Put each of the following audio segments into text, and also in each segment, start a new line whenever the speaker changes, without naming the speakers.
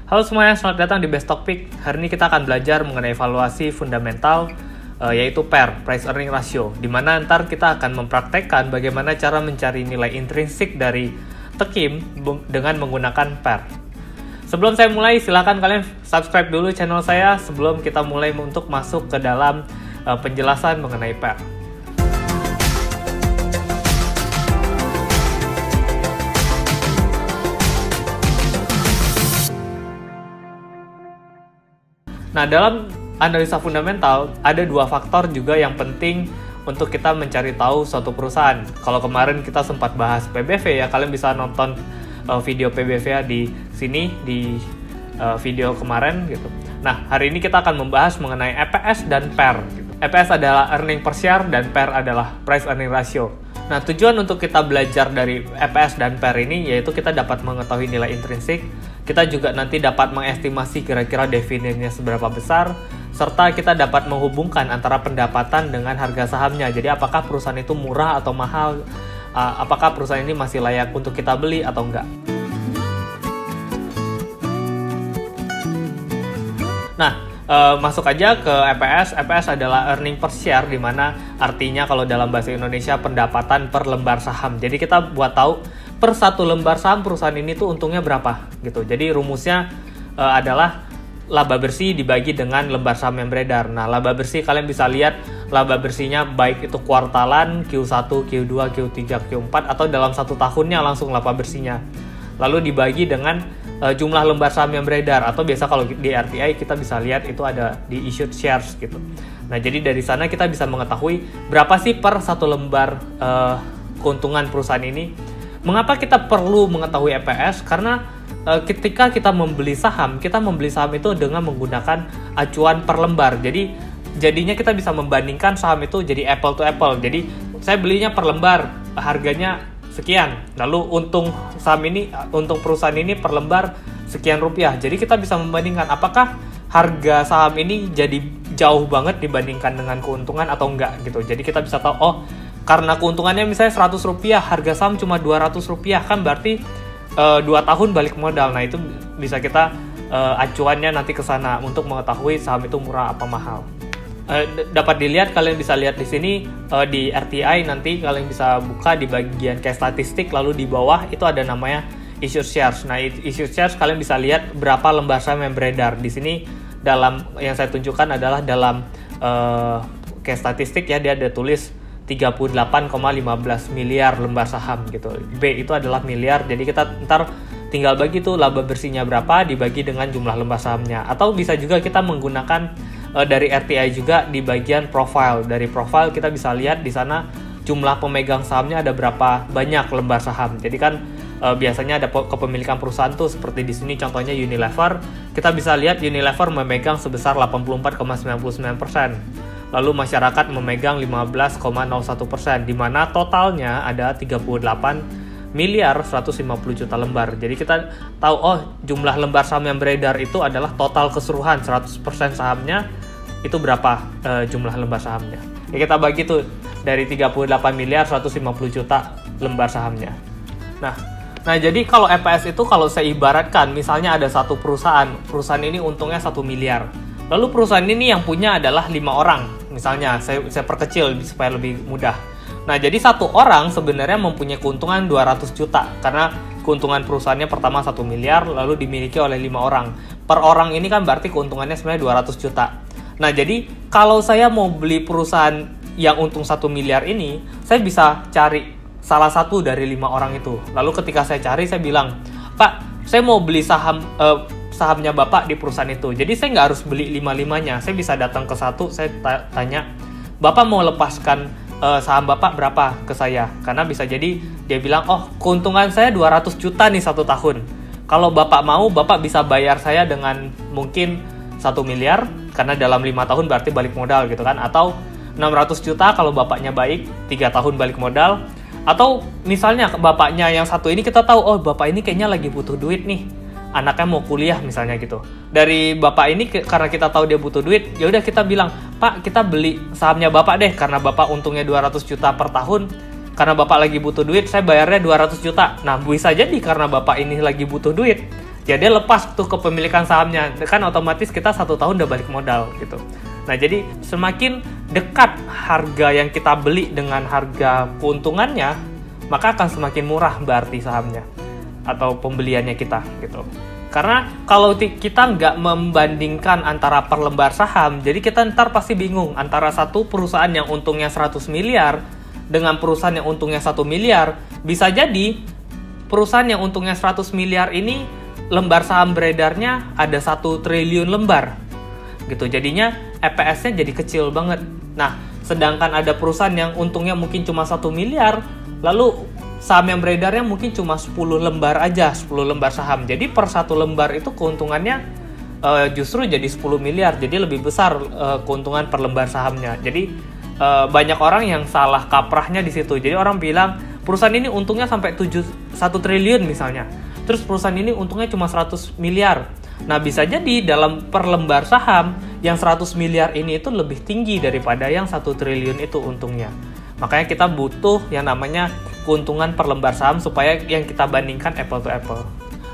Halo semuanya, selamat datang di Best Topic. Hari ini kita akan belajar mengenai evaluasi fundamental yaitu PER, Price Earning Ratio, di mana ntar kita akan mempraktekkan bagaimana cara mencari nilai intrinsik dari TKIM dengan menggunakan PER. Sebelum saya mulai, silakan kalian subscribe dulu channel saya sebelum kita mulai untuk masuk ke dalam penjelasan mengenai PER. Nah, dalam analisa fundamental, ada dua faktor juga yang penting untuk kita mencari tahu suatu perusahaan. Kalau kemarin kita sempat bahas PBV ya, kalian bisa nonton video PBV ya di sini, di video kemarin gitu. Nah, hari ini kita akan membahas mengenai EPS dan PER. Gitu. EPS adalah Earning Per Share dan PER adalah Price Earning Ratio. Nah, tujuan untuk kita belajar dari EPS dan PER ini yaitu kita dapat mengetahui nilai intrinsik, kita juga nanti dapat mengestimasi kira-kira dividennya seberapa besar, serta kita dapat menghubungkan antara pendapatan dengan harga sahamnya. Jadi apakah perusahaan itu murah atau mahal, apakah perusahaan ini masih layak untuk kita beli atau enggak. Nah, masuk aja ke EPS. EPS adalah earning per share, di mana artinya kalau dalam bahasa Indonesia pendapatan per lembar saham. Jadi kita buat tahu per satu lembar saham perusahaan ini tuh untungnya berapa gitu. Jadi rumusnya adalah laba bersih dibagi dengan lembar saham yang beredar. Nah, laba bersih kalian bisa lihat laba bersihnya baik itu kuartalan, Q1, Q2, Q3, Q4 atau dalam satu tahunnya langsung laba bersihnya. Lalu dibagi dengan jumlah lembar saham yang beredar, atau biasa kalau di RTI kita bisa lihat itu ada di issued shares gitu. Nah, jadi dari sana kita bisa mengetahui berapa sih per satu lembar keuntungan perusahaan ini. Mengapa kita perlu mengetahui EPS? Karena ketika kita membeli saham itu dengan menggunakan acuan per lembar. Jadinya kita bisa membandingkan saham itu jadi apple to apple. Jadi saya belinya per lembar, harganya sekian. Lalu untung perusahaan ini per lembar sekian rupiah. Jadi kita bisa membandingkan apakah harga saham ini jadi jauh banget dibandingkan dengan keuntungan atau enggak gitu. Jadi kita bisa tahu, oh karena keuntungannya misalnya Rp100, harga saham cuma Rp200, kan berarti 2 tahun balik modal. Nah, itu bisa kita acuannya nanti ke sana untuk mengetahui saham itu murah apa mahal. Dapat dilihat, kalian bisa lihat di sini di RTI, nanti kalian bisa buka di bagian case statistik, lalu di bawah itu ada namanya issued shares. Nah, issued shares kalian bisa lihat berapa lembar saham yang beredar. Di sini dalam yang saya tunjukkan adalah dalam case statistik ya, dia ada tulis 38,15 miliar lembar saham gitu. B itu adalah miliar, jadi kita ntar tinggal bagi tuh laba bersihnya berapa dibagi dengan jumlah lembar sahamnya. Atau bisa juga kita menggunakan dari RTI juga di bagian profile. Dari profile kita bisa lihat di sana jumlah pemegang sahamnya ada berapa banyak lembar saham. Jadi kan biasanya ada kepemilikan perusahaan tuh seperti di sini contohnya Unilever. Kita bisa lihat Unilever memegang sebesar 84,99%. Lalu masyarakat memegang 15,01%, di mana totalnya ada 38 miliar 150 juta lembar. Jadi kita tahu, oh jumlah lembar saham yang beredar itu adalah total keseluruhan 100% sahamnya, itu berapa jumlah lembar sahamnya. Ya kita bagi tuh dari 38 miliar 150 juta lembar sahamnya. Nah jadi kalau EPS itu kalau saya ibaratkan, misalnya ada satu perusahaan ini untungnya 1 miliar. Lalu perusahaan ini yang punya adalah 5 orang. Misalnya, saya perkecil supaya lebih mudah. Nah, jadi satu orang sebenarnya mempunyai keuntungan 200 juta. Karena keuntungan perusahaannya pertama 1 miliar, lalu dimiliki oleh 5 orang. Per orang ini kan berarti keuntungannya sebenarnya 200 juta. Nah, jadi kalau saya mau beli perusahaan yang untung 1 miliar ini, saya bisa cari salah satu dari 5 orang itu. Lalu ketika saya cari, saya bilang, Pak, saya mau beli sahamnya Bapak di perusahaan itu. Jadi saya nggak harus beli 5-5-nya. Saya bisa datang ke satu, saya tanya, Bapak mau lepaskan saham Bapak berapa ke saya? Karena bisa jadi dia bilang, oh keuntungan saya 200 juta nih 1 tahun. Kalau Bapak mau, Bapak bisa bayar saya dengan mungkin 1 miliar, karena dalam 5 tahun berarti balik modal gitu kan. Atau 600 juta kalau Bapaknya baik, 3 tahun balik modal. Atau misalnya Bapaknya yang satu ini kita tahu, oh Bapak ini kayaknya lagi butuh duit nih, anaknya mau kuliah misalnya gitu. Dari Bapak ini karena kita tahu dia butuh duit, ya udah kita bilang, Pak kita beli sahamnya Bapak deh, karena Bapak untungnya 200 juta per tahun, karena Bapak lagi butuh duit, saya bayarnya 200 juta. Nah bisa jadi karena Bapak ini lagi butuh duit, ya dia lepas tuh kepemilikan sahamnya, kan otomatis kita 1 tahun udah balik modal gitu. Nah, jadi semakin dekat harga yang kita beli dengan harga keuntungannya, maka akan semakin murah berarti sahamnya atau pembeliannya kita gitu. Karena kalau kita nggak membandingkan antara per lembar saham, jadi kita ntar pasti bingung antara satu perusahaan yang untungnya 100 miliar dengan perusahaan yang untungnya 1 miliar. Bisa jadi perusahaan yang untungnya 100 miliar ini lembar saham beredarnya ada 1 triliun lembar gitu. Jadinya EPS-nya jadi kecil banget. Nah, sedangkan ada perusahaan yang untungnya mungkin cuma 1 miliar, lalu saham yang beredarnya mungkin cuma 10 lembar aja, 10 lembar saham. Jadi per 1 lembar itu keuntungannya justru jadi 10 miliar. Jadi lebih besar keuntungan per lembar sahamnya. Jadi banyak orang yang salah kaprahnya di situ. Jadi orang bilang perusahaan ini untungnya sampai 1 triliun misalnya. Terus perusahaan ini untungnya cuma 100 miliar. Nah, bisa jadi dalam per lembar saham yang 100 miliar ini itu lebih tinggi daripada yang 1 triliun itu untungnya. Makanya kita butuh yang namanya keuntungan per lembar saham supaya yang kita bandingkan apple to apple.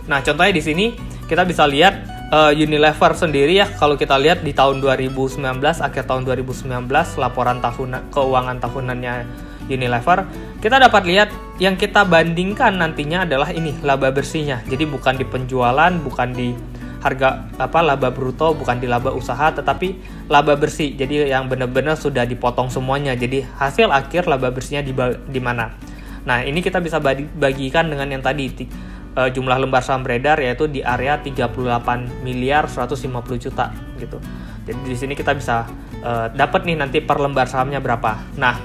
Nah, contohnya di sini kita bisa lihat Unilever sendiri ya. Kalau kita lihat di tahun 2019, akhir tahun 2019, laporan keuangan tahunannya Unilever, kita dapat lihat yang kita bandingkan nantinya adalah ini laba bersihnya. Jadi bukan di penjualan, bukan di harga laba bruto, bukan di laba usaha, tetapi laba bersih. Jadi yang benar-benar sudah dipotong semuanya. Jadi hasil akhir laba bersihnya di mana. Nah, ini kita bisa bagikan dengan yang tadi jumlah lembar saham beredar, yaitu di area 38 miliar 150 juta gitu. Jadi di sini kita bisa dapat nih nanti per lembar sahamnya berapa. Nah,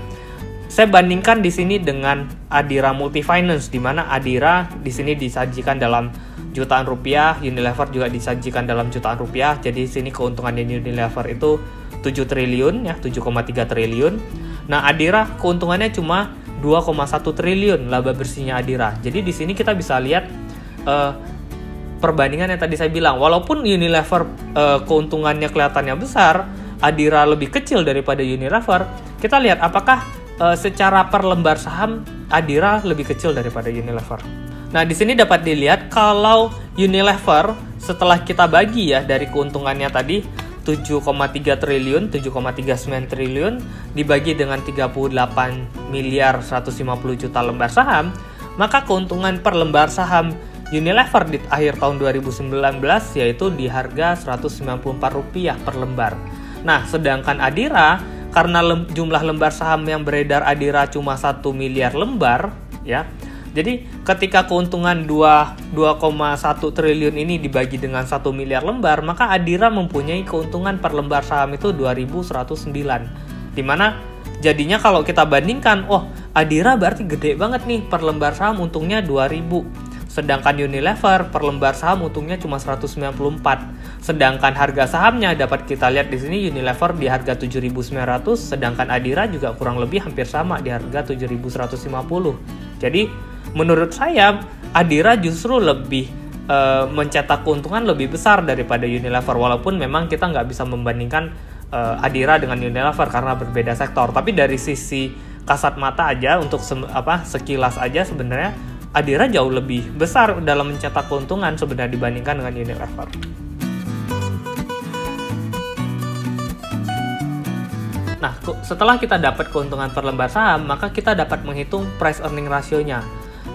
saya bandingkan di sini dengan Adira Multifinance, di mana Adira di sini disajikan dalam jutaan rupiah, Unilever juga disajikan dalam jutaan rupiah. Jadi di sini keuntungannya Unilever itu 7 triliun ya, 7,3 triliun. Nah, Adira keuntungannya cuma 2,1 triliun laba bersihnya Adira. Jadi di sini kita bisa lihat perbandingan yang tadi saya bilang. Walaupun Unilever keuntungannya kelihatannya besar, Adira lebih kecil daripada Unilever. Kita lihat apakah secara per lembar saham Adira lebih kecil daripada Unilever. Nah, di sini dapat dilihat kalau Unilever setelah kita bagi ya dari keuntungannya tadi 7,3 triliun, 7,39 triliun dibagi dengan 38 miliar 150 juta lembar saham, maka keuntungan per lembar saham Unilever di akhir tahun 2019 yaitu di harga Rp194 per lembar. Nah, sedangkan Adira karena jumlah lembar saham yang beredar Adira cuma 1 miliar lembar ya. Jadi ketika keuntungan 2,1 triliun ini dibagi dengan 1 miliar lembar, maka Adira mempunyai keuntungan per lembar saham itu 2.109. Dimana jadinya kalau kita bandingkan, oh Adira berarti gede banget nih, per lembar saham untungnya 2.000. Sedangkan Unilever per lembar saham untungnya cuma 194. Sedangkan harga sahamnya dapat kita lihat di sini Unilever di harga 7.900, sedangkan Adira juga kurang lebih hampir sama di harga 7.150. Jadi menurut saya Adira justru lebih mencetak keuntungan lebih besar daripada Unilever, walaupun memang kita nggak bisa membandingkan Adira dengan Unilever karena berbeda sektor. Tapi dari sisi kasat mata aja untuk sekilas aja sebenarnya Adira jauh lebih besar dalam mencetak keuntungan sebenarnya dibandingkan dengan Unilever. Nah, setelah kita dapat keuntungan per lembar saham, maka kita dapat menghitung price earning ratio-nya,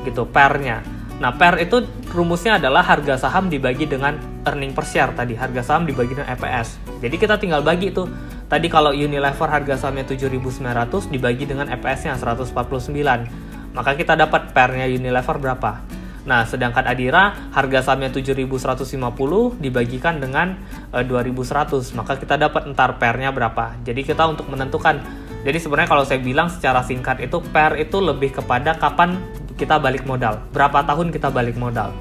gitu, PER-nya. Nah, PER itu rumusnya adalah harga saham dibagi dengan earning per share tadi, harga saham dibagi dengan EPS. Jadi kita tinggal bagi itu. Tadi kalau Unilever harga sahamnya 7.900 dibagi dengan EPS-nya 149. Maka kita dapat PER-nya Unilever berapa. Nah, sedangkan Adira harga sahamnya 7.150 dibagikan dengan 2.100. Maka kita dapat entar PER-nya berapa. Jadi kita untuk menentukan. Jadi sebenarnya kalau saya bilang secara singkat itu PER itu lebih kepada kapan kita balik modal. Berapa tahun kita balik modal.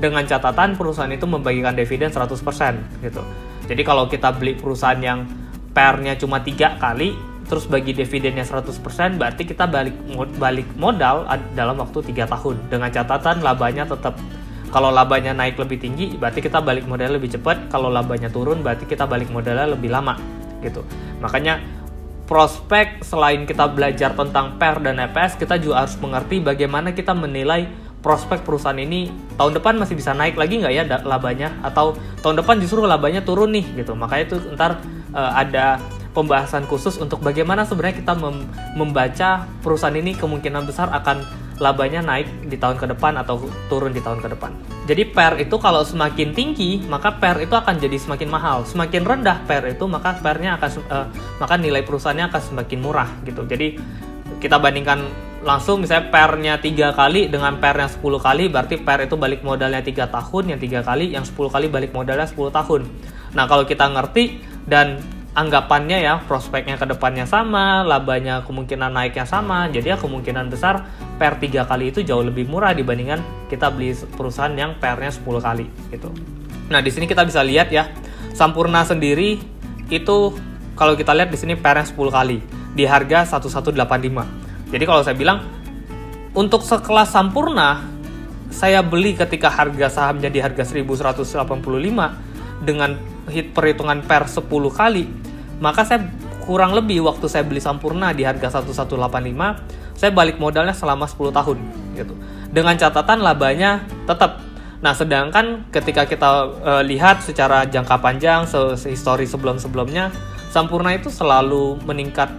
Dengan catatan perusahaan itu membagikan dividen 100% gitu. Jadi kalau kita beli perusahaan yang PER-nya cuma 3 kali, terus bagi dividennya 100%, berarti kita balik modal dalam waktu 3 tahun. Dengan catatan labanya tetap, kalau labanya naik lebih tinggi, berarti kita balik modalnya lebih cepat. Kalau labanya turun, berarti kita balik modalnya lebih lama gitu. Makanya prospek selain kita belajar tentang PER dan EPS, kita juga harus mengerti bagaimana kita menilai prospek perusahaan ini tahun depan masih bisa naik lagi nggak ya labanya, atau tahun depan justru labanya turun nih gitu. Makanya itu ntar ada pembahasan khusus untuk bagaimana sebenarnya kita membaca perusahaan ini kemungkinan besar akan labanya naik di tahun ke depan atau turun di tahun ke depan. Jadi PER itu kalau semakin tinggi, maka PER itu akan jadi semakin mahal. Semakin rendah PER itu, maka PER-nya akan maka nilai perusahaannya akan semakin murah gitu. Jadi kita bandingkan langsung, misalnya PER-nya 3 kali dengan PER-nya 10 kali, berarti PER itu balik modalnya 3 tahun, yang 3 kali, yang 10 kali balik modalnya 10 tahun. Nah, kalau kita ngerti dan anggapannya ya, prospeknya ke depannya sama, labanya kemungkinan naiknya sama, jadi ya kemungkinan besar PER 3 kali itu jauh lebih murah dibandingkan kita beli perusahaan yang PER-nya 10 kali gitu. Nah, di sini kita bisa lihat ya, Sampoerna sendiri itu kalau kita lihat di sini PER-nya 10 kali di harga 1185. Jadi kalau saya bilang untuk sekelas Sampoerna saya beli ketika harga sahamnya di harga 1185 dengan perhitungan PER 10 kali, maka saya kurang lebih waktu saya beli Sampoerna di harga 1185, saya balik modalnya selama 10 tahun gitu. Dengan catatan labanya tetap. Nah, sedangkan ketika kita lihat secara jangka panjang, histori sebelum-sebelumnya, Sampoerna itu selalu meningkat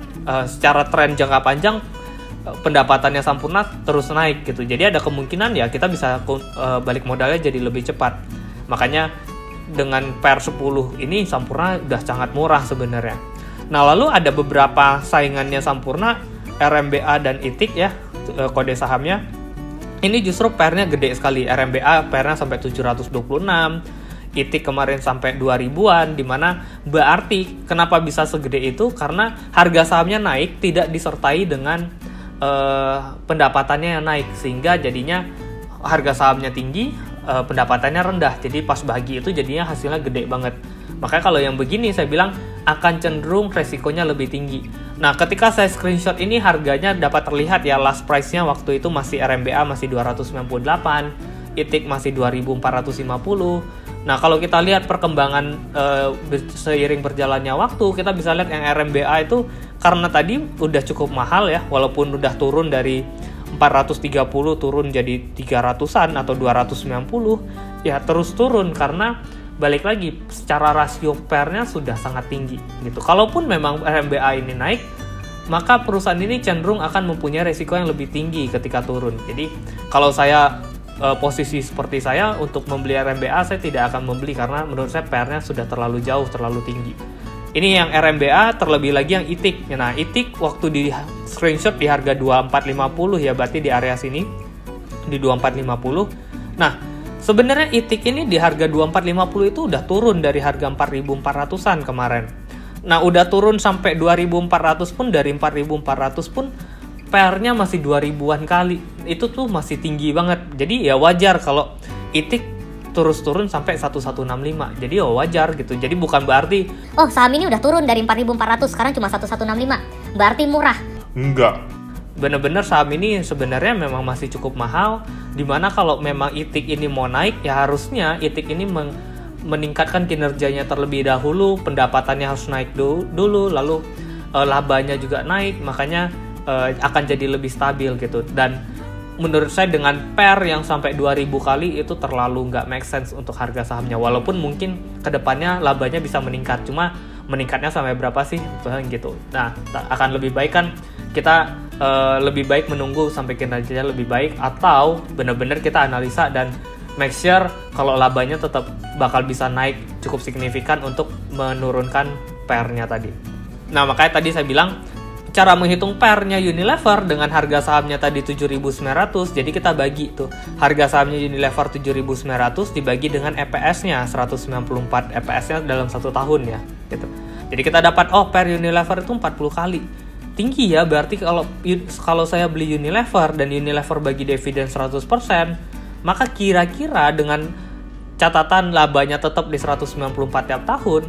secara tren jangka panjang. Pendapatannya Sampoerna terus naik gitu. Jadi ada kemungkinan ya kita bisa balik modalnya jadi lebih cepat. Makanya dengan PER 10 ini Sampoerna udah sangat murah sebenarnya. Nah, lalu ada beberapa saingannya Sampoerna, RMBA dan ITIC ya, kode sahamnya. Ini justru PER-nya gede sekali. RMBA PER-nya sampai 726, ITIC kemarin sampai 2000-an, dimana berarti kenapa bisa segede itu? Karena harga sahamnya naik tidak disertai dengan pendapatannya yang naik, sehingga jadinya harga sahamnya tinggi, pendapatannya rendah. Jadi pas bagi itu jadinya hasilnya gede banget. Makanya kalau yang begini saya bilang akan cenderung resikonya lebih tinggi. Nah, ketika saya screenshot ini harganya dapat terlihat ya, last price-nya waktu itu masih RMBA masih 298, ITIC masih 2450. Nah, kalau kita lihat perkembangan seiring berjalannya waktu, kita bisa lihat yang RMBA itu karena tadi udah cukup mahal ya, walaupun udah turun dari 430 turun jadi 300-an atau 290, ya terus turun karena balik lagi secara rasio PER-nya sudah sangat tinggi gitu. Kalaupun memang RMBA ini naik, maka perusahaan ini cenderung akan mempunyai resiko yang lebih tinggi ketika turun. Jadi kalau saya posisi seperti saya untuk membeli RMBA, saya tidak akan membeli karena menurut saya PER-nya sudah terlalu jauh, terlalu tinggi. Ini yang RMBA, terlebih lagi yang ITIC. Nah, ITIC waktu di screenshot di harga 2450 ya, berarti di area sini di 2450. Nah, sebenarnya ITIC ini di harga 2450 itu udah turun dari harga 4400-an kemarin. Nah, udah turun sampai 2400 pun, dari 4400 pun PER-nya masih 2000-an kali. Itu tuh masih tinggi banget. Jadi ya wajar kalau ITIC terus turun sampai 1165. Jadi ya wajar gitu. Jadi bukan berarti
oh, saham ini udah turun dari 4400 sekarang cuma 1165. Berarti murah.
Enggak.
Bener-bener saham ini sebenarnya memang masih cukup mahal. Dimana kalau memang ITIC ini mau naik, ya harusnya ITIC ini meningkatkan kinerjanya terlebih dahulu, pendapatannya harus naik dulu, lalu labanya juga naik, makanya akan jadi lebih stabil gitu. Dan menurut saya dengan PER yang sampai 2000 kali itu terlalu nggak make sense untuk harga sahamnya, walaupun mungkin kedepannya labanya bisa meningkat, cuma meningkatnya sampai berapa sih gitu. Nah, akan lebih baik kan kita lebih baik menunggu sampai kinerjanya lebih baik, atau benar-benar kita analisa dan make sure kalau labanya tetap bakal bisa naik cukup signifikan untuk menurunkan PER-nya tadi. Nah, makanya tadi saya bilang cara menghitung PER-nya Unilever dengan harga sahamnya tadi 7.900, jadi kita bagi tuh harga sahamnya Unilever 7.900 dibagi dengan EPS-nya 194 EPS-nya dalam 1 tahun ya gitu. Jadi kita dapat PER Unilever itu 40 kali. Tinggi ya, berarti kalau saya beli Unilever dan Unilever bagi dividen 100%, maka kira-kira dengan catatan labanya tetap di 194 tiap tahun,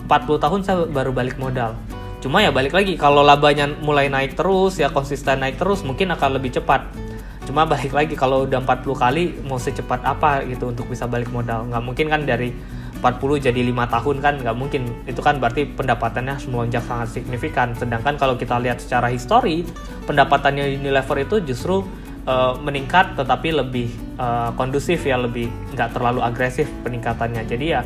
40 tahun saya baru balik modal. Cuma ya balik lagi, kalau labanya mulai naik terus, ya konsisten naik terus, mungkin akan lebih cepat. Cuma balik lagi, kalau udah 40 kali, mau secepat apa gitu untuk bisa balik modal. Nggak mungkin kan dari 40 jadi 5 tahun kan, nggak mungkin. Itu kan berarti pendapatannya harus melonjak sangat signifikan. Sedangkan kalau kita lihat secara histori, pendapatannya Unilever itu justru meningkat tetapi lebih kondusif ya, lebih nggak terlalu agresif peningkatannya. Jadi ya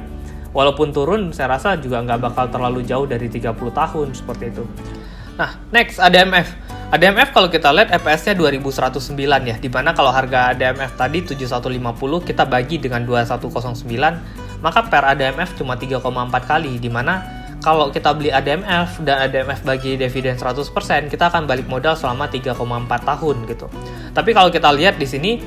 walaupun turun saya rasa juga nggak bakal terlalu jauh dari 30 tahun seperti itu. Nah, next ADMF. ADMF kalau kita lihat EPS-nya 2109 ya, dimana kalau harga ADMF tadi 7150 kita bagi dengan 2109, maka per ADMF cuma 3,4 kali, dimana kalau kita beli ADMF dan ADMF bagi dividen 100%, kita akan balik modal selama 3,4 tahun gitu. Tapi kalau kita lihat di sini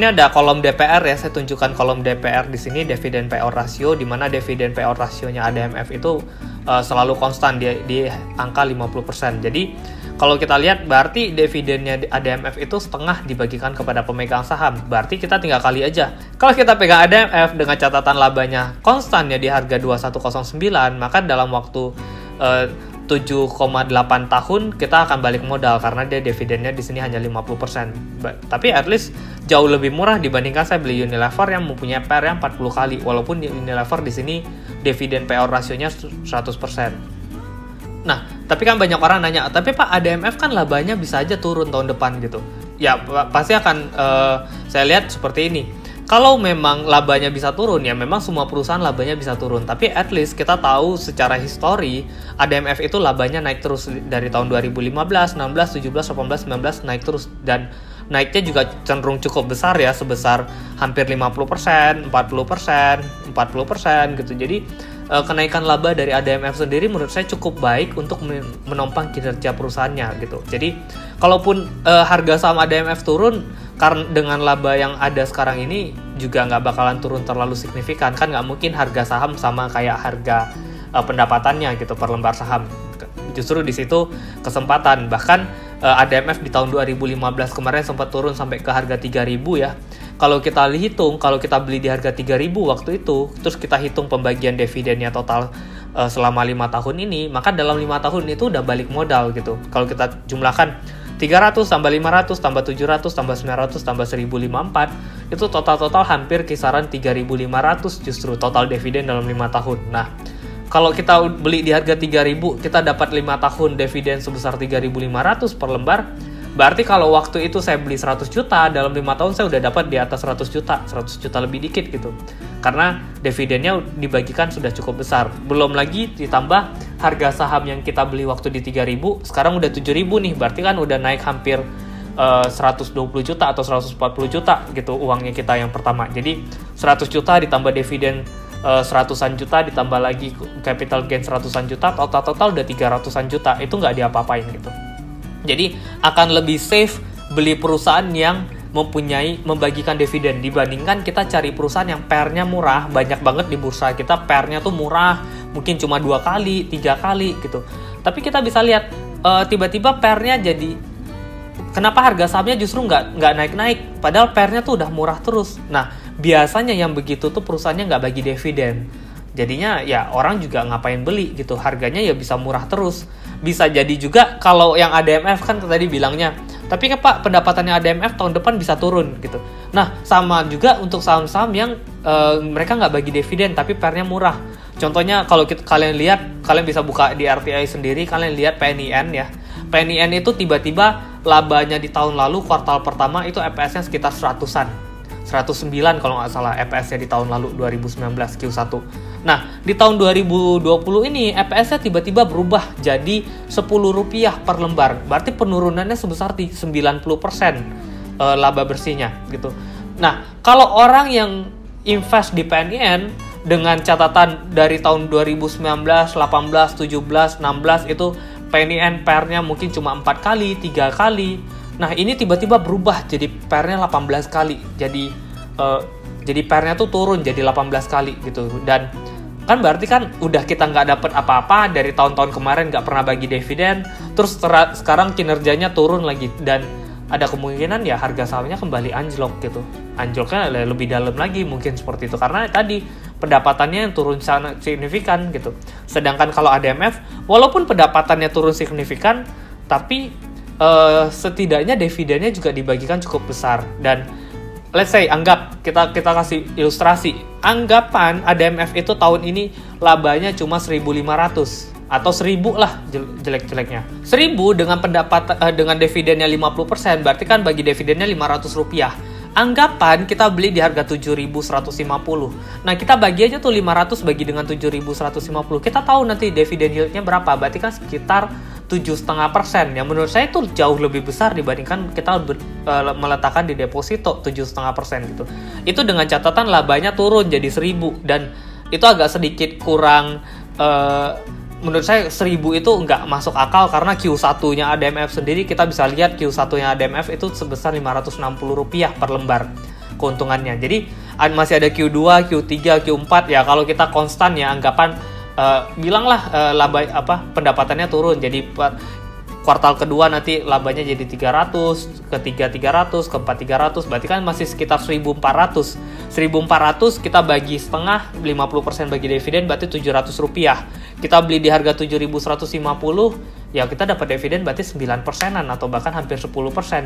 ada kolom DPR ya, saya tunjukkan kolom DPR di sini, dividen payout ratio, di mana dividen payout rasionya ADMF itu selalu konstan di angka 50%. Jadi kalau kita lihat berarti dividennya ADMF itu setengah dibagikan kepada pemegang saham. Berarti kita tinggal kali aja. Kalau kita pegang ADMF dengan catatan labanya konstan ya di harga 2109, maka dalam waktu 7,8 tahun kita akan balik modal karena dia dividennya di sini hanya 50%. Tapi at least jauh lebih murah dibandingkan saya beli Unilever yang mempunyai PER yang 40 kali. Walaupun Unilever di sini dividen payout rasionya 100%. Nah, tapi kan banyak orang nanya, tapi Pak ADMF kan labanya bisa aja turun tahun depan gitu. Ya pasti akan saya lihat seperti ini. Kalau memang labanya bisa turun ya memang semua perusahaan labanya bisa turun. Tapi at least kita tahu secara histori ADMF itu labanya naik terus dari tahun 2015, 16, 17, 18, 19 naik terus. Dan naiknya juga cenderung cukup besar ya, sebesar hampir 50%, 40%, 40% gitu. Jadi kenaikan laba dari ADMF sendiri menurut saya cukup baik untuk menopang kinerja perusahaannya gitu. Jadi kalaupun harga saham ADMF turun karena dengan laba yang ada sekarang ini juga nggak bakalan turun terlalu signifikan, kan nggak mungkin harga saham sama kayak harga pendapatannya gitu per lembar saham. Justru di situ kesempatan. Bahkan ADMF di tahun 2015 kemarin sempat turun sampai ke harga 3.000 ya. Kalau kita hitung, kalau kita beli di harga 3.000 waktu itu, terus kita hitung pembagian dividennya total selama 5 tahun ini, maka dalam 5 tahun itu udah balik modal gitu. Kalau kita jumlahkan 300 tambah 500 tambah 700 tambah 900 tambah 1054, itu total hampir kisaran 3.500 justru total dividen dalam 5 tahun. Nah, kalau kita beli di harga 3.000, kita dapat 5 tahun dividen sebesar 3.500 per lembar. Berarti kalau waktu itu saya beli 100 juta, dalam 5 tahun saya udah dapat di atas 100 juta lebih dikit gitu. Karena dividennya dibagikan sudah cukup besar. Belum lagi ditambah harga saham yang kita beli waktu di 3.000, sekarang udah 7.000 nih. Berarti kan udah naik hampir 120 juta atau 140 juta gitu uangnya kita yang pertama. Jadi 100 juta ditambah dividen 100-an juta ditambah lagi capital gain 100-an juta, total udah 300-an juta. Itu nggak diapa-apain gitu. Jadi akan lebih safe beli perusahaan yang membagikan dividen dibandingkan kita cari perusahaan yang PER-nya murah. Banyak banget di bursa kita PER-nya tuh murah, mungkin cuma 2 kali, 3 kali gitu. Tapi kita bisa lihat tiba-tiba PER-nya jadi, kenapa harga sahamnya justru nggak naik-naik padahal PER-nya tuh udah murah terus. Nah, biasanya yang begitu tuh perusahaannya nggak bagi dividen. Jadinya ya orang juga ngapain beli gitu, harganya ya bisa murah terus. Bisa jadi juga kalau yang ADMF kan tadi bilangnya, tapi kan Pak pendapatannya ADMF tahun depan bisa turun gitu. Nah sama juga untuk saham-saham yang mereka nggak bagi dividen tapi PER-nya murah. Contohnya kalau kalian lihat, kalian bisa buka di RTI sendiri, kalian lihat PNIN ya. PNIN itu tiba-tiba labanya di tahun lalu kuartal pertama itu EPS-nya sekitar 100-an. 109 kalau nggak salah EPS-nya di tahun lalu 2019 Q1. Nah, di tahun 2020 ini EPS-nya tiba-tiba berubah jadi Rp10 per lembar. Berarti penurunannya sebesar 90% laba bersihnya gitu. Nah, kalau orang yang invest di PNIN dengan catatan dari tahun 2019, 18, 17, 16 itu PNIN PER-nya mungkin cuma 4 kali, 3 kali. Nah, ini tiba-tiba berubah jadi PER-nya 18 kali. Jadi PER-nya tuh turun jadi 18 kali gitu. Dan kan berarti kan udah kita nggak dapat apa-apa dari tahun-tahun kemarin, nggak pernah bagi dividen, terus sekarang kinerjanya turun lagi, dan ada kemungkinan ya harga sahamnya kembali anjlok gitu. Anjloknya lebih dalam lagi mungkin seperti itu, karena tadi pendapatannya yang turun sangat signifikan gitu. Sedangkan kalau ADMF walaupun pendapatannya turun signifikan, tapi setidaknya dividennya juga dibagikan cukup besar. Dan let's say, anggap kita kasih ilustrasi, anggapan ADMF itu tahun ini labanya cuma 1.500 atau 1.000 lah jelek-jeleknya. 1.000 dengan dengan dividennya 50%, berarti kan bagi dividennya Rp500. Anggapan kita beli di harga 7.150. Nah, kita bagi aja tuh 500 bagi dengan 7.150. Kita tahu nanti dividen yieldnya berapa, berarti kan sekitar 7,5%. Yang menurut saya itu jauh lebih besar dibandingkan kita meletakkan di deposito 7,5% gitu. Itu dengan catatan labanya turun jadi 1.000, dan itu agak sedikit kurang. Menurut saya 1.000 itu nggak masuk akal, karena Q1-nya ADMF sendiri kita bisa lihat Q1-nya ADMF itu sebesar Rp560 per lembar keuntungannya. Jadi masih ada Q2, Q3, Q4 ya. Kalau kita konstan ya, anggapan bilanglah laba pendapatannya turun. Jadi kuartal kedua nanti labanya jadi 300, ketiga 300, keempat 300, berarti kan masih sekitar 1.400. 1.400 kita bagi setengah, 50% bagi dividen berarti Rp700. Kita beli di harga 7.150, ya kita dapat dividen berarti 9%-an atau bahkan hampir 10%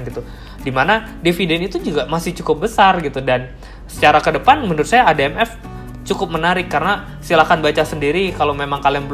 gitu. Dimana dividen itu juga masih cukup besar gitu, dan secara ke depan menurut saya ADMF cukup menarik, karena silakan baca sendiri kalau memang kalian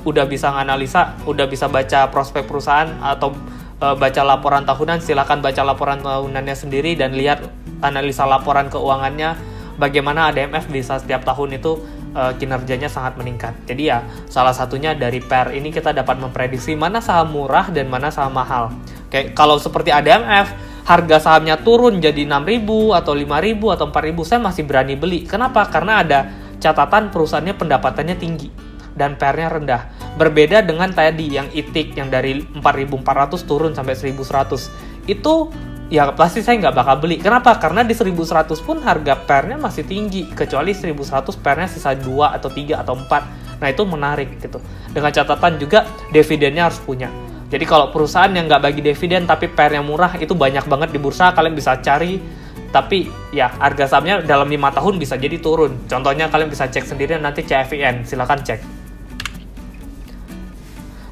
udah bisa analisa, udah bisa baca prospek perusahaan atau baca laporan tahunan. Silakan baca laporan tahunannya sendiri dan lihat analisa laporan keuangannya, bagaimana ADMF bisa setiap tahun itu kinerjanya sangat meningkat. Jadi ya salah satunya dari PER ini kita dapat memprediksi mana saham murah dan mana saham mahal. Kayak kalau seperti ADMF, harga sahamnya turun jadi 6.000 atau 5.000 atau 4.000, saya masih berani beli. Kenapa? Karena ada catatan perusahaannya pendapatannya tinggi dan PER-nya rendah. Berbeda dengan tadi yang ITIC yang dari 4.400 turun sampai 1.100. Itu ya pasti saya nggak bakal beli. Kenapa? Karena di 1.100 pun harga PER-nya masih tinggi. Kecuali 1.100 PER-nya sisa 2 atau 3 atau 4. Nah itu menarik gitu. Dengan catatan juga dividennya harus punya. Jadi kalau perusahaan yang nggak bagi dividen tapi PER-nya murah, itu banyak banget di bursa, kalian bisa cari. Tapi ya harga sahamnya dalam 5 tahun bisa jadi turun. Contohnya kalian bisa cek sendiri nanti CFIN, silakan cek.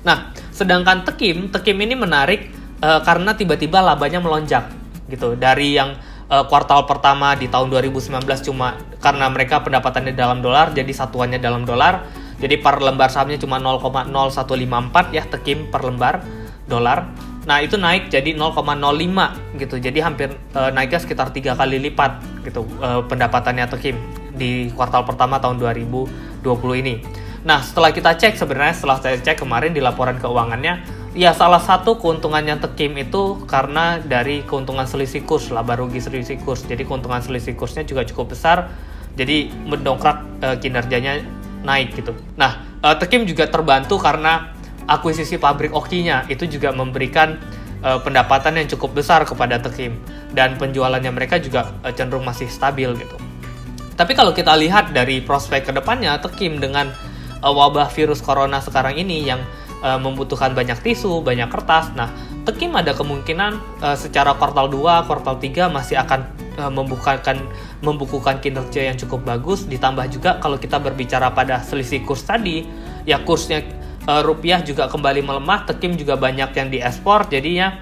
Nah, sedangkan Tekim ini menarik karena tiba-tiba labanya melonjak gitu. Dari yang kuartal pertama di tahun 2019 cuma karena mereka pendapatannya dalam dolar, jadi satuannya dalam dolar. Jadi per lembar sahamnya cuma 0,0154 ya Tekim per lembar dolar. Nah, itu naik jadi 0,05 gitu. Jadi hampir naiknya sekitar 3 kali lipat gitu pendapatannya Tekim di kuartal pertama tahun 2020 ini. Nah, setelah kita cek, sebenarnya setelah saya cek kemarin di laporan keuangannya, ya salah satu keuntungannya Tekim itu karena dari keuntungan selisih kurs, laba rugi selisih kurs. Jadi keuntungan selisih kursnya juga cukup besar, jadi mendongkrak kinerjanya naik gitu. Nah, Tekim juga terbantu karena akuisisi pabrik Oki-nya itu juga memberikan pendapatan yang cukup besar kepada Tekim, dan penjualannya mereka juga cenderung masih stabil gitu. Tapi kalau kita lihat dari prospek kedepannya, Tekim dengan wabah virus corona sekarang ini yang membutuhkan banyak tisu, banyak kertas. Nah, Tekim ada kemungkinan secara kuartal 2, kuartal 3 masih akan membukukan kinerja yang cukup bagus. Ditambah juga kalau kita berbicara pada selisih kurs tadi, ya kursnya rupiah juga kembali melemah, Tekim juga banyak yang diekspor, jadinya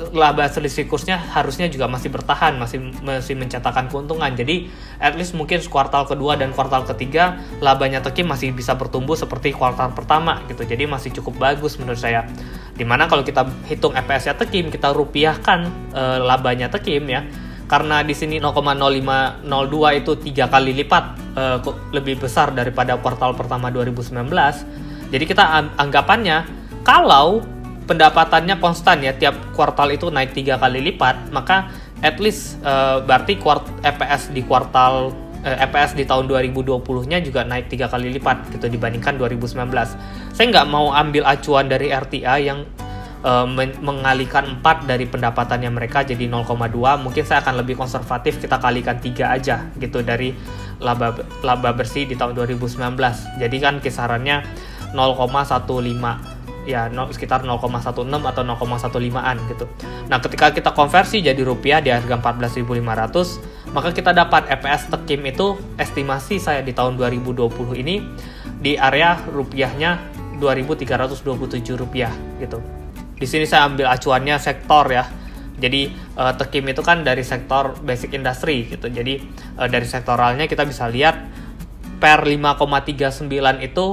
laba selisih kursnya harusnya juga masih bertahan, masih mencatatkan keuntungan. Jadi at least mungkin kuartal kedua dan kuartal ketiga labanya Tekim masih bisa bertumbuh seperti kuartal pertama gitu. Jadi masih cukup bagus menurut saya. Dimana kalau kita hitung EPS-nya Tekim, kita rupiahkan labanya Tekim ya. Karena di sini 0,0502 itu 3 kali lipat lebih besar daripada kuartal pertama 2019. Jadi kita anggapannya kalau pendapatannya konstan ya, tiap kuartal itu naik 3 kali lipat, maka at least berarti EPS di kuartal EPS di tahun 2020-nya juga naik 3 kali lipat gitu dibandingkan 2019. Saya nggak mau ambil acuan dari RTA yang mengalihkan 4 dari pendapatannya mereka jadi 0,2. Mungkin saya akan lebih konservatif, kita kalikan 3 aja gitu dari laba bersih di tahun 2019. Jadi kan kisarannya 0,15 ya, sekitar 0,16 atau 0,15an gitu. Nah, ketika kita konversi jadi rupiah di harga 14.500, maka kita dapat EPS Tekim itu estimasi saya di tahun 2020 ini di area rupiahnya 2.327 rupiah gitu. Di sini saya ambil acuannya sektor ya. Jadi Tekim itu kan dari sektor basic industry gitu. Jadi dari sektoralnya kita bisa lihat per 5,39 itu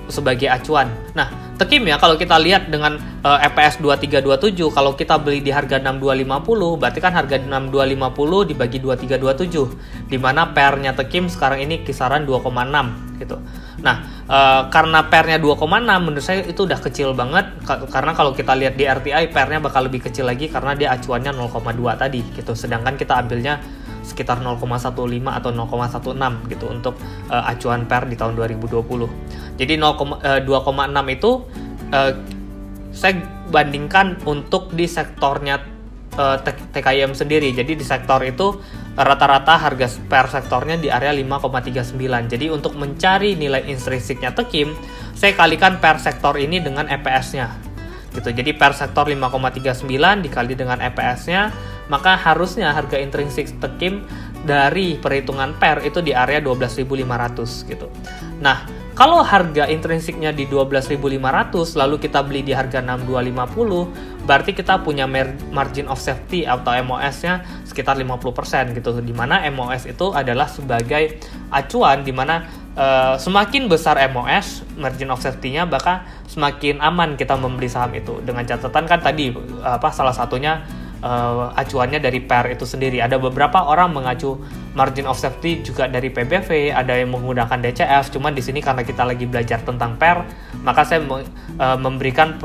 sebagai acuan. Nah, Tekim ya, kalau kita lihat dengan EPS 2327, kalau kita beli di harga 6250, berarti kan harga 6250 dibagi 2327, di mana pair-nya Tekim sekarang ini kisaran 2,6 gitu. Nah, karena pair-nya 2,6 menurut saya itu udah kecil banget, karena kalau kita lihat di RTI pair-nya bakal lebih kecil lagi karena dia acuannya 0,2 tadi gitu. Sedangkan kita ambilnya sekitar 0,15 atau 0,16 gitu untuk acuan pair di tahun 2020. Jadi 2,6 itu saya bandingkan untuk di sektornya TKIM sendiri. Jadi di sektor itu rata-rata harga per sektornya di area 5,39. Jadi untuk mencari nilai intrinsiknya Tekim, saya kalikan per sektor ini dengan EPS-nya. Gitu. Jadi per sektor 5,39 dikali dengan EPS-nya, maka harusnya harga intrinsik Tekim dari perhitungan per itu di area 12.500 gitu. Nah, kalau harga intrinsiknya di 12.500 lalu kita beli di harga 6250, berarti kita punya margin of safety atau MOS-nya sekitar 50% gitu. Di mana MOS itu adalah sebagai acuan, di mana semakin besar MOS, margin of safety-nya, maka semakin aman kita membeli saham itu. Dengan catatan kan tadi salah satunya acuannya dari pair itu sendiri. Ada beberapa orang mengacu margin of safety juga dari PBV, ada yang menggunakan DCF. Cuman di sini karena kita lagi belajar tentang pair, maka saya memberikan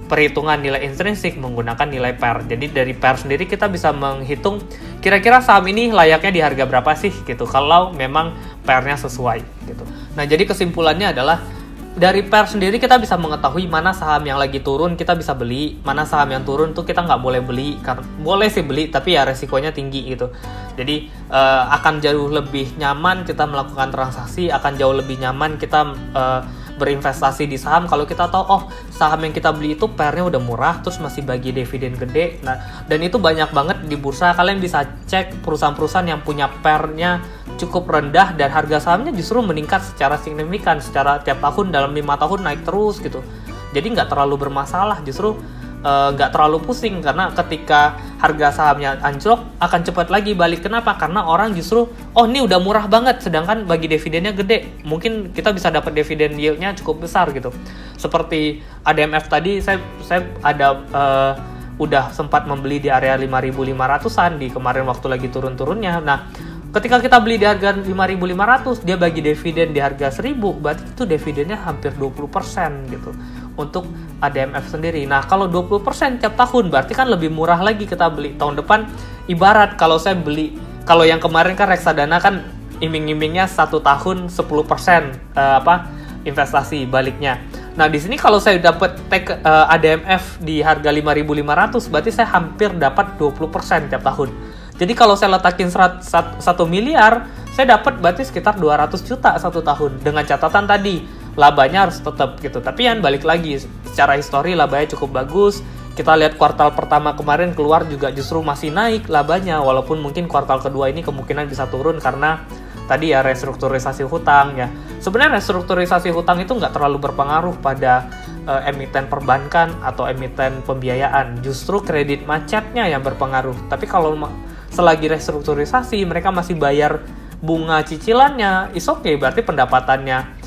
perhitungan nilai intrinsik menggunakan nilai pair. Jadi dari pair sendiri kita bisa menghitung kira-kira saham ini layaknya di harga berapa sih gitu, kalau memang pairnya sesuai gitu. Nah, jadi kesimpulannya adalah dari pair sendiri kita bisa mengetahui mana saham yang lagi turun kita bisa beli, mana saham yang turun tuh kita nggak boleh beli. Karena boleh sih beli, tapi ya resikonya tinggi gitu. Jadi akan jauh lebih nyaman kita melakukan transaksi, akan jauh lebih nyaman kita berinvestasi di saham kalau kita tahu saham yang kita beli itu pairnya udah murah, terus masih bagi dividen gede. Nah, dan itu banyak banget di bursa. Kalian bisa cek perusahaan-perusahaan yang punya pairnya cukup rendah dan harga sahamnya justru meningkat secara signifikan, secara tiap tahun dalam 5 tahun naik terus gitu. Jadi nggak terlalu bermasalah, justru nggak terlalu pusing, karena ketika harga sahamnya anjlok akan cepat lagi balik. Kenapa? Karena orang justru ini udah murah banget, sedangkan bagi dividennya gede, mungkin kita bisa dapat dividen yield-nya cukup besar gitu. Seperti ADMF tadi, saya ada udah sempat membeli di area 5.500-an di kemarin waktu lagi turun-turunnya. Nah, ketika kita beli di harga 5.500, dia bagi dividen di harga 1.000, berarti itu dividennya hampir 20% gitu untuk ADMF sendiri. Nah, kalau 20% tiap tahun, berarti kan lebih murah lagi kita beli tahun depan. Ibarat kalau saya beli, kalau yang kemarin kan reksadana kan iming-imingnya 1 tahun 10% investasi baliknya. Nah, di sini kalau saya dapat ADMF di harga 5.500, berarti saya hampir dapat 20% tiap tahun. Jadi kalau saya letakin 1 miliar, saya dapat berarti sekitar 200 juta 1 tahun. Dengan catatan tadi, labanya harus tetap gitu. Tapi yang balik lagi, secara histori labanya cukup bagus. Kita lihat kuartal pertama kemarin keluar juga justru masih naik labanya. Walaupun mungkin kuartal kedua ini kemungkinan bisa turun karena tadi ya restrukturisasi hutang ya. Sebenarnya restrukturisasi hutang itu nggak terlalu berpengaruh pada emiten perbankan atau emiten pembiayaan. Justru kredit macetnya yang berpengaruh. Tapi kalau selagi restrukturisasi mereka masih bayar bunga cicilannya, is okay, berarti pendapatannya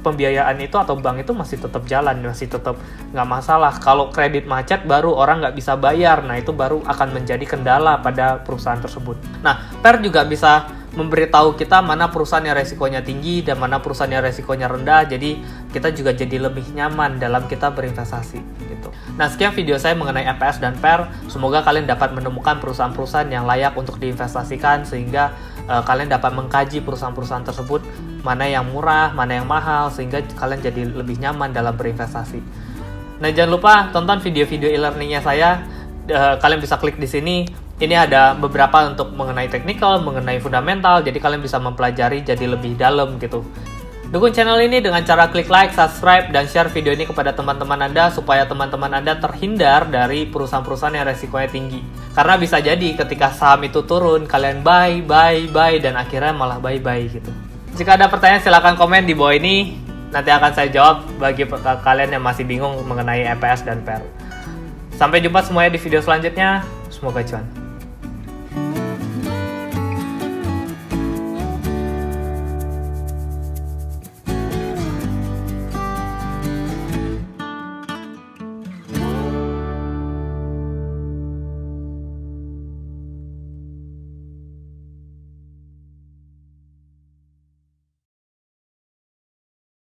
pembiayaan itu atau bank itu masih tetap jalan, masih tetap nggak masalah. Kalau kredit macet baru orang nggak bisa bayar, nah itu baru akan menjadi kendala pada perusahaan tersebut. Nah, PER juga bisa memberitahu kita mana perusahaan yang resikonya tinggi dan mana perusahaan yang resikonya rendah, jadi kita juga jadi lebih nyaman dalam kita berinvestasi gitu. Nah, sekian video saya mengenai EPS dan PER. Semoga kalian dapat menemukan perusahaan-perusahaan yang layak untuk diinvestasikan, sehingga kalian dapat mengkaji perusahaan-perusahaan tersebut, mana yang murah, mana yang mahal, sehingga kalian jadi lebih nyaman dalam berinvestasi. Nah, jangan lupa tonton video-video e-learningnya saya. Kalian bisa klik di sini. Ini ada beberapa untuk mengenai technical, mengenai fundamental, jadi kalian bisa mempelajari jadi lebih dalam gitu. Dukung channel ini dengan cara klik like, subscribe, dan share video ini kepada teman-teman Anda supaya teman-teman Anda terhindar dari perusahaan-perusahaan yang resikonya tinggi. Karena bisa jadi ketika saham itu turun, kalian buy, dan akhirnya malah bye gitu. Jika ada pertanyaan silahkan komen di bawah ini, nanti akan saya jawab bagi kalian yang masih bingung mengenai EPS dan PER. Sampai jumpa semuanya di video selanjutnya, semoga cuan.